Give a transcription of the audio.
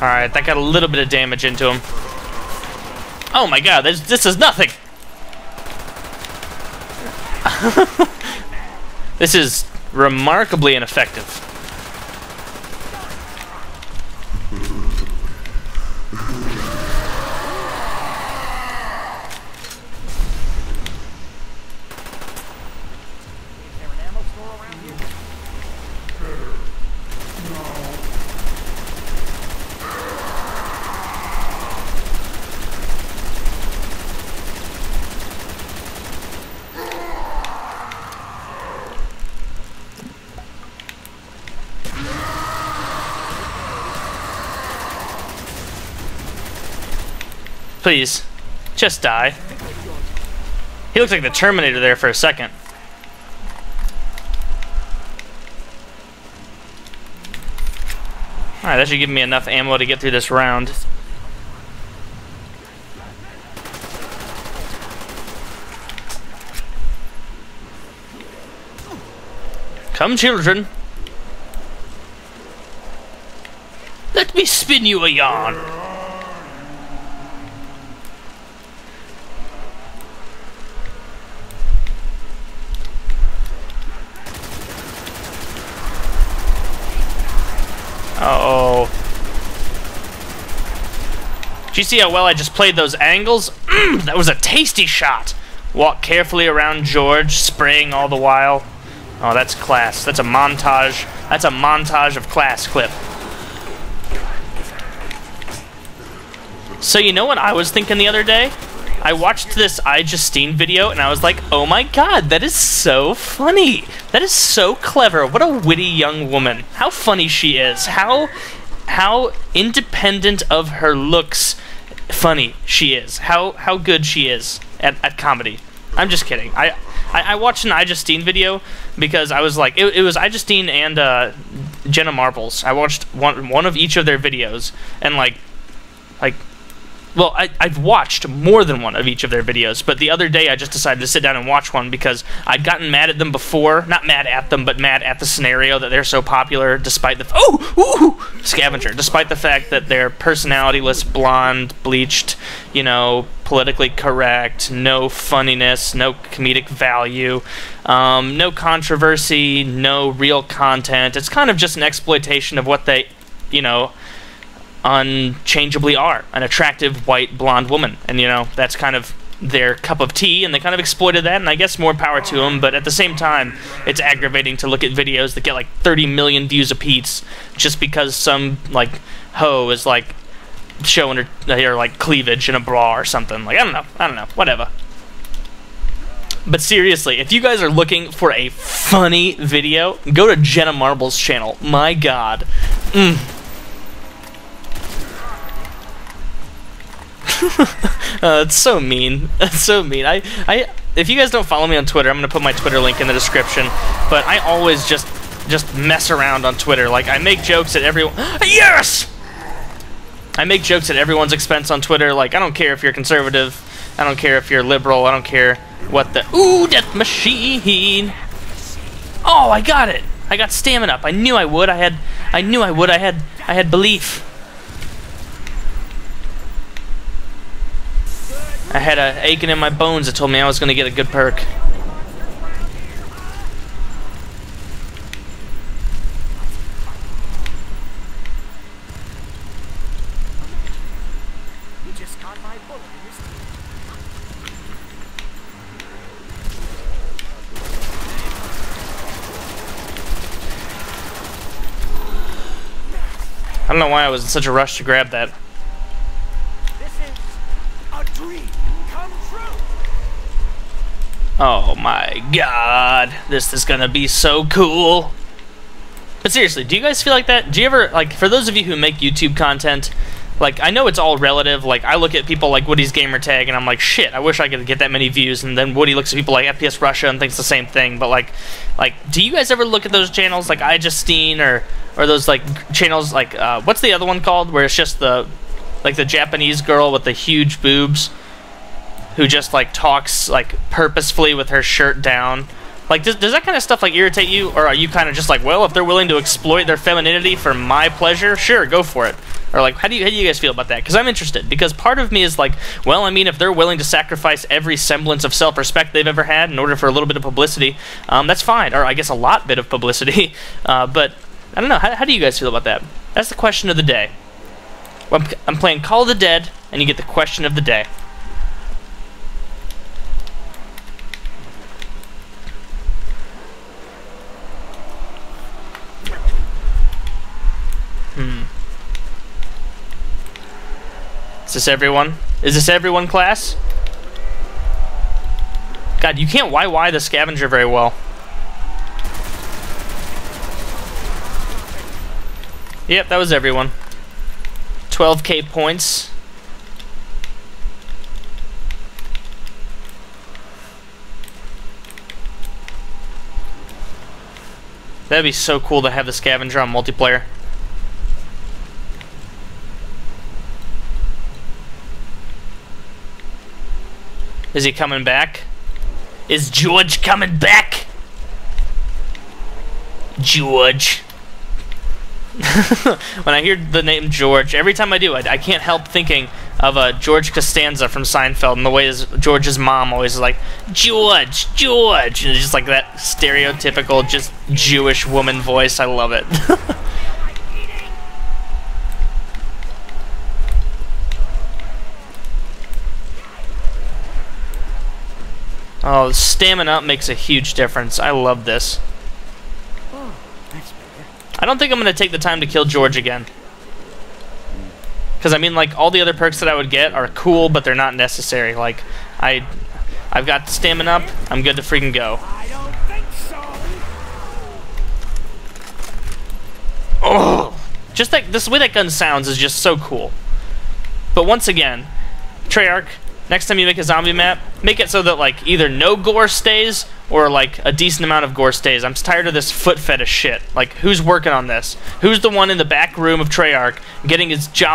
Alright, that got a little bit of damage into him. Oh my god, this is nothing! This is remarkably ineffective. Please, just die. He looks like the Terminator there for a second. Alright, that should give me enough ammo to get through this round. Come, children. Let me spin you a yarn. Uh-oh. Did you see how well I just played those angles? That was a tasty shot. Walk carefully around George, spraying all the while. Oh, that's class. That's a montage. That's a montage of class clip. So you know what I was thinking the other day? I watched this iJustine video and I was like, oh my god, that is so funny. That is so clever. What a witty young woman. How funny she is. How independent of her looks funny she is. How good she is at comedy. I'm just kidding. I watched an iJustine video because I was like, it was iJustine and Jenna Marbles. I watched one of each of their videos and like well, I've watched more than one of each of their videos, but the other day I just decided to sit down and watch one because I'd gotten mad at them before. Not mad at them, but mad at the scenario that they're so popular despite the... Scavenger. Despite the fact that they're personality-less, blonde, bleached, you know, politically correct, no funniness, no comedic value, no controversy, no real content. It's kind of just an exploitation of what they, you know, unchangeably are, an attractive white blonde woman, and you know that's kind of their cup of tea, and they kind of exploited that, and I guess more power to them. But at the same time, it's aggravating to look at videos that get like 30 million views apiece just because some like hoe is like showing her like cleavage in a bra or something. Like I don't know, whatever. But seriously, if you guys are looking for a funny video, go to Jenna Marbles' channel. My god. It's so mean. That's so mean. If you guys don't follow me on Twitter, I'm gonna put my Twitter link in the description. But I always just mess around on Twitter. Like I make jokes at everyone. Yes. I make jokes at everyone's expense on Twitter. Like I don't care if you're conservative. I don't care if you're liberal. I don't care what the death machine. Oh, I got it. I got stamina up. I knew I would. I had belief. I had a aching in my bones that told me I was going to get a good perk. You just caught my bullet. I don't know why I was in such a rush to grab that. This is a dream come true. Oh my god, this is gonna be so cool. But seriously, do you guys feel like that? Do you ever, like, for those of you who make YouTube content, like, I know it's all relative. Like, I look at people like Woody's Gamertag and I'm like, shit, I wish I could get that many views. And then Woody looks at people like FPS Russia and thinks the same thing. But like, do you guys ever look at those channels like iJustine or those like channels like what's the other one called where it's just the Japanese girl with the huge boobs who just like talks like purposefully with her shirt down? Like, does that kind of stuff like irritate you, or are you kind of just like, well, if they're willing to exploit their femininity for my pleasure, sure, go for it? Or like, how do you guys feel about that? Because I'm interested. Because part of me is like, well, I mean, if they're willing to sacrifice every semblance of self-respect they've ever had in order for a little bit of publicity, that's fine. Or I guess a lot bit of publicity. But I don't know. How do you guys feel about that? That's the question of the day. Well, I'm playing Call of the Dead, and you get the question of the day. Is this everyone? Is this everyone, class? God, you can't YY the scavenger very well. Yep, that was everyone. 12k points. That'd be so cool to have the scavenger on multiplayer. Is he coming back? Is George coming back? George. When I hear the name George, every time I do, I can't help thinking of George Costanza from Seinfeld, and the way George's mom always is like, George, George, and it's just like that stereotypical, just Jewish woman voice. I love it. Oh, stamina up makes a huge difference. I love this. I don't think I'm going to take the time to kill George again. Because, I mean, like, all the other perks that I would get are cool, but they're not necessary. Like, I've got stamina up. I'm good to freaking go. I don't think so. Oh! Just like, this way that gun sounds is just so cool. But once again, Treyarch, next time you make a zombie map, make it so that, like, either no gore stays or, like, a decent amount of gore stays. I'm tired of this foot fetish shit. Like, who's working on this? Who's the one in the back room of Treyarch getting his job